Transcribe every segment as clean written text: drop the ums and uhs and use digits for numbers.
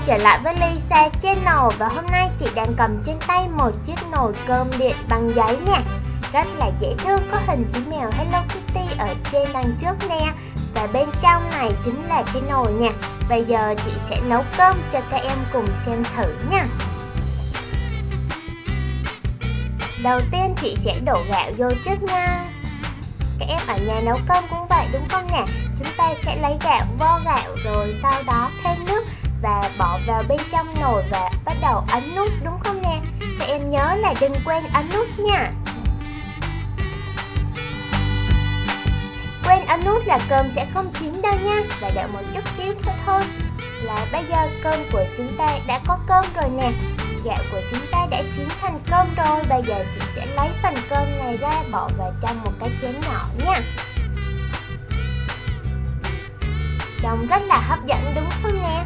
trở lại với Lisa Channel và hôm nay chị đang cầm trên tay một chiếc nồi cơm điện bằng giấy nè. Rất là dễ thương, có hình chú mèo Hello Kitty ở trên đằng trước nè. Và bên trong này chính là cái nồi nè. Bây giờ chị sẽ nấu cơm cho các em cùng xem thử nha. Đầu tiên chị sẽ đổ gạo vô trước nha. Các em ở nhà nấu cơm cũng vậy đúng không nè? Chúng ta sẽ lấy gạo, vo gạo rồi sau đó thêm nước và bỏ vào bên trong nồi và bắt đầu ấn nút đúng không nè? Các em nhớ là đừng quên ấn nút nha. Quên ấn nút là cơm sẽ không chín đâu nha. Và đợi một chút xíu thôi là bây giờ cơm của chúng ta đã có cơm rồi nè. Gạo của chúng ta đã chín thành cơm rồi. Bây giờ chị sẽ lấy phần cơm này ra bỏ vào trong một cái chén nhỏ nha. Trông rất là hấp dẫn đúng không nè?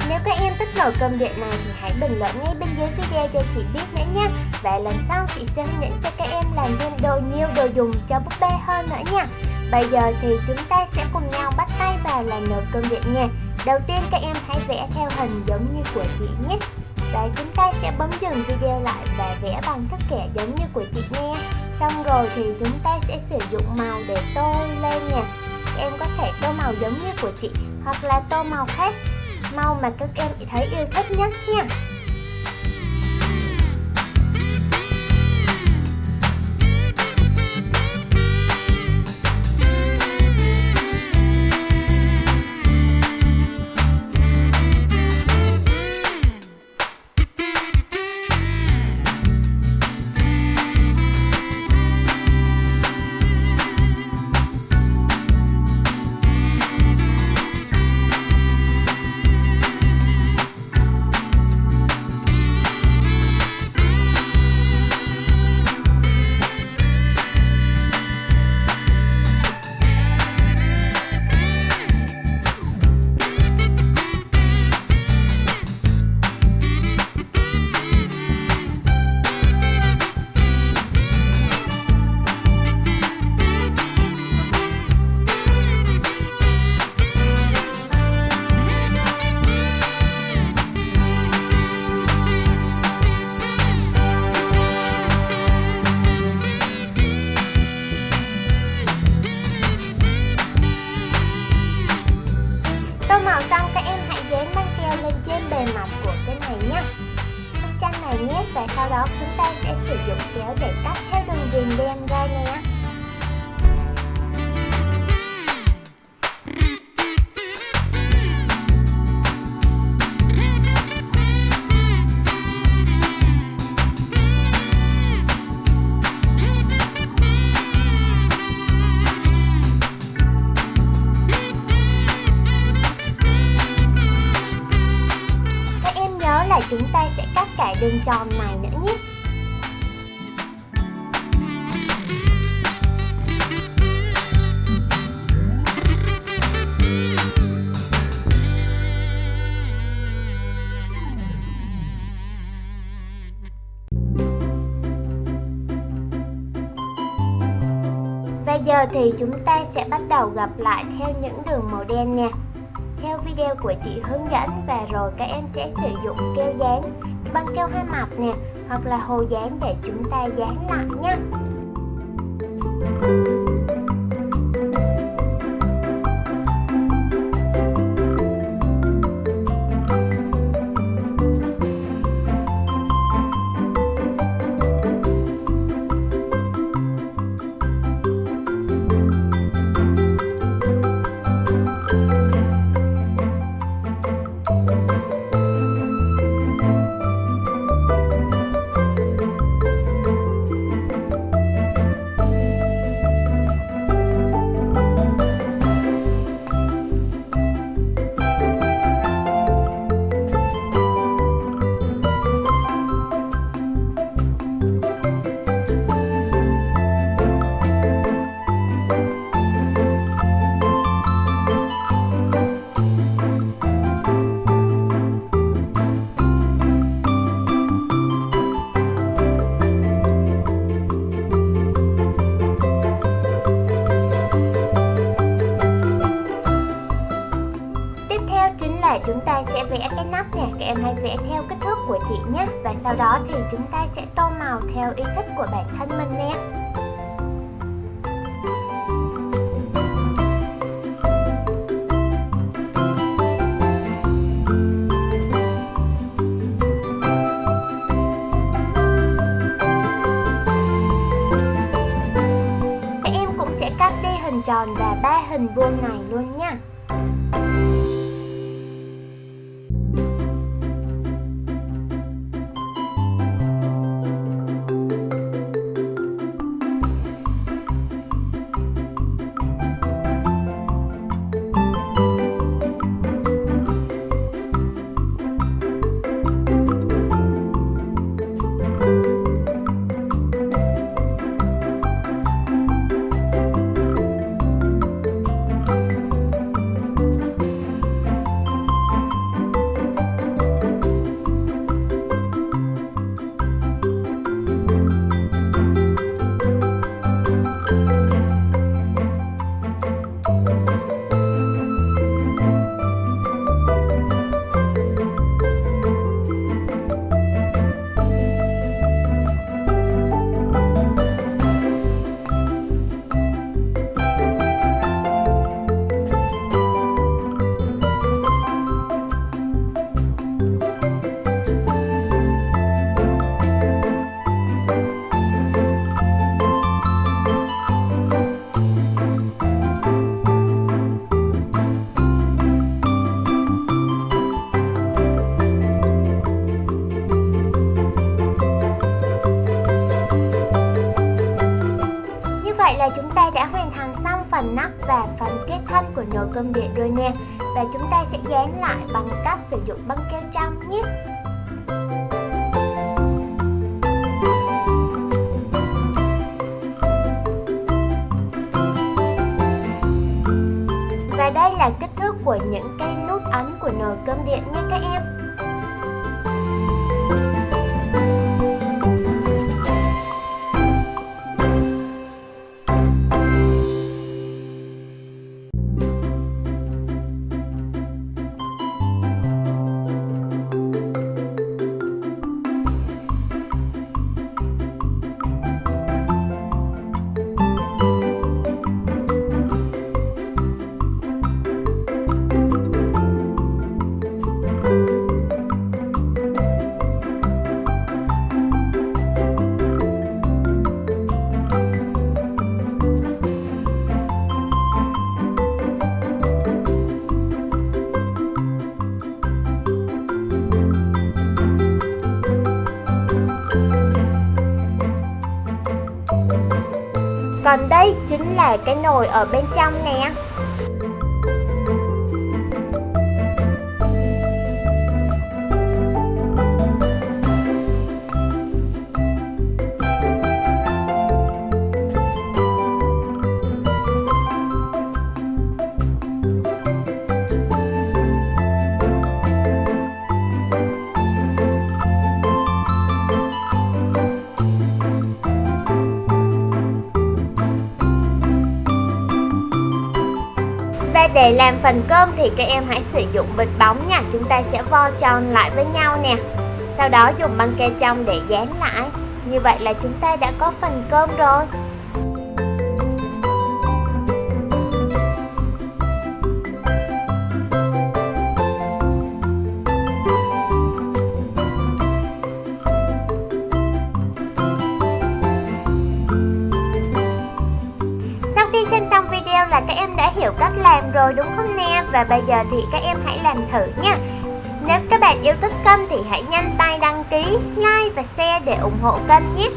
Nếu các em thích nồi cơm điện này thì hãy bình luận ngay bên dưới video cho chị biết nữa nha. Và lần sau chị sẽ hướng dẫn cho các em làm thêm nhiều đồ dùng cho búp bê hơn nữa nha. Bây giờ thì chúng ta sẽ cùng nhau bắt tay vào làm nồi cơm điện nha. Đầu tiên các em hãy vẽ theo hình giống như của chị nhé. Và chúng ta sẽ bấm dừng video lại và vẽ bằng tất cả giống như của chị nha. Xong rồi thì chúng ta sẽ sử dụng màu để tô lên nha. Các em có thể tô màu giống như của chị hoặc là tô màu khác, màu mà các em thấy yêu thích nhất nha. Tô màu xong các em hãy dán băng keo lên trên bề mặt của cái này nhé. Tranh này nhé, và sau đó chúng ta sẽ sử dụng kéo để cắt theo đường viền đen ra nè. Chúng ta sẽ cắt cả đường tròn này nữa nhé. Bây giờ thì chúng ta sẽ bắt đầu gập lại theo những đường màu đen nha, theo video của chị hướng dẫn. Và rồi các em sẽ sử dụng keo dán, băng keo hai mặt nè, hoặc là hồ dán để chúng ta dán lại nhé. chúng ta sẽ vẽ cái nắp nè, các em hãy vẽ theo kích thước của chị nhé. Và sau đó thì chúng ta sẽ tô màu theo ý thích của bản thân mình nè. Các em cũng sẽ cắt đi hình tròn và 3 hình vuông này luôn nha. Vậy là chúng ta đã hoàn thành xong phần nắp và phần kết thân của nồi cơm điện rồi nè. Và chúng ta sẽ dán lại bằng cách sử dụng băng keo trong nhé. Và đây là kích thước của những cây nút ấn của nồi cơm điện nha các em. Còn đây chính là cái nồi ở bên trong nè. Và để làm phần cơm thì các em hãy sử dụng bịch bóng nha. Chúng ta sẽ vo tròn lại với nhau nè. Sau đó dùng băng keo trong để dán lại. Như vậy là chúng ta đã có phần cơm rồi. Xem xong video là các em đã hiểu cách làm rồi đúng không nè? Và bây giờ thì các em hãy làm thử nha. Nếu các bạn yêu thích kênh thì hãy nhanh tay đăng ký, like và share để ủng hộ kênh nhé.